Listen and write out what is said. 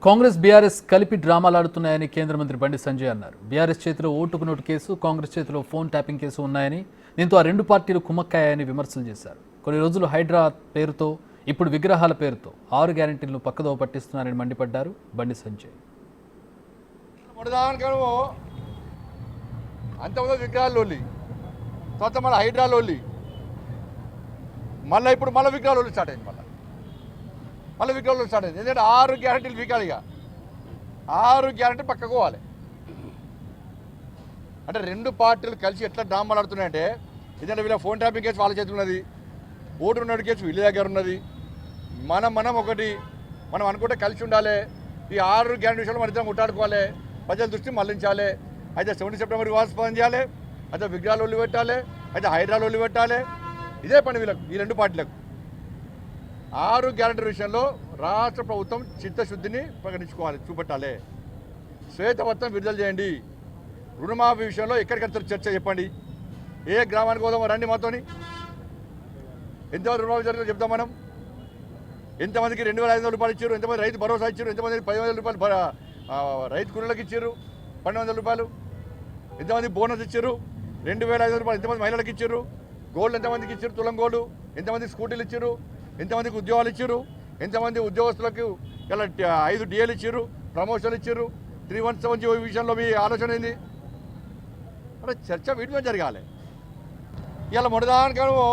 Congress BRS కలిపి డ్రామాలాడుతున్నాయని కేంద్ర మంత్రి బండి సంజయ్ అన్నారు. బీఆర్ఎస్ చేతిలో ఓటుకు నోటు కేసు, కాంగ్రెస్ చేతిలో ఫోన్ ట్యాపింగ్ కేసు ఉన్నాయని, దీంతో ఆ రెండు పార్టీలు కుమ్మక్కాయని విమర్శలు చేశారు. కొన్ని రోజులు హైడ్రా పేరుతో, ఇప్పుడు విగ్రహాల పేరుతో 6 గ్యారెంటీలను పక్కదోవ పట్టిస్తున్నారని మండిపడ్డారు బండి సంజయ్. అంతకుముందు విగ్రహాలు తర్వాత మళ్ళీ హైడ్రాలోలి, మళ్ళీ ఇప్పుడు మళ్ళీ విగ్రహాలు స్టార్ట్ అయింది. మళ్ళీ విగ్రహాలు స్టార్ట్ అయింది. ఎందుకంటే 6 గ్యారెంటీలు వీకాలి. ఇక 6 గ్యారెంటీ పక్కకోవాలి. అంటే రెండు పార్టీలు కలిసి ఎట్లా డ్రామాలు ఆడుతున్నాయంటే, ఎందుకంటే వీళ్ళ ఫోన్ ట్యాపింగ్ కేసు వాళ్ళ చేతులు ఉన్నది, ఓటు ఉన్నాడు కేసు వీళ్ళ దగ్గర ఉన్నది. మనం ఒకటి మనం అనుకుంటే కలిసి ఉండాలి. ఈ 6 గ్యారెంటీ విషయంలో మన ఇద్దరం కొట్టాడుకోవాలి, ప్రజల దృష్టి మళ్లించాలి. అయితే 7 సెప్టెంబర్ వాస్తవం చేయాలి, అయితే విగ్రహాలు ఒళ్ళు పెట్టాలి, అయితే హైడ్రాలు ఒళ్ళు పెట్టాలి. ఇదే పని వీళ్ళకు, ఈ రెండు పార్టీలకు. 6 గ్యారెంటీ విషయంలో రాష్ట్ర ప్రభుత్వం చిత్తశుద్ధిని ప్రకటించుకోవాలి, చూపెట్టాలి. శ్వేతపత్రం విడుదల చేయండి. రుణమాఫీ విషయంలో ఎక్కడికక్కడ చర్చ చెప్పండి. ఏ గ్రామానికి పోదామో రండి, మాతోని ఎంతమంది రుణమాఫీ జరిగిందో చెప్తాం. మనం ఎంతమందికి 2,500 రూపాయలు ఇచ్చారు, ఎంతమంది రైతు భరోసా ఇచ్చారు, ఎంతమంది 10,000 రూపాయలు రైతు కూలీలకు ఇచ్చారు, 1,200 రూపాయలు, ఎంతమంది బోనస్ ఇచ్చారు, 2,500 రూపాయలు ఎంతమంది మహిళలకు ఇచ్చారు, గోల్డ్ ఎంతమందికి ఇచ్చారు, తులం గోల్డ్ ఎంతమంది స్కూటీలు ఇచ్చారు, ఎంతమందికి ఉద్యోగాలు ఇచ్చారు, ఎంతమంది ఉద్యోగస్తులకు ఇలా 5 డిఏలు ఇచ్చారు, ప్రమోషన్లు ఇచ్చారు, 317 విషయంలో మీ ఆలోచన ఏంది? అంటే చర్చ వీటి మీద జరగాలి. ఇలా మొదటిదానికేమో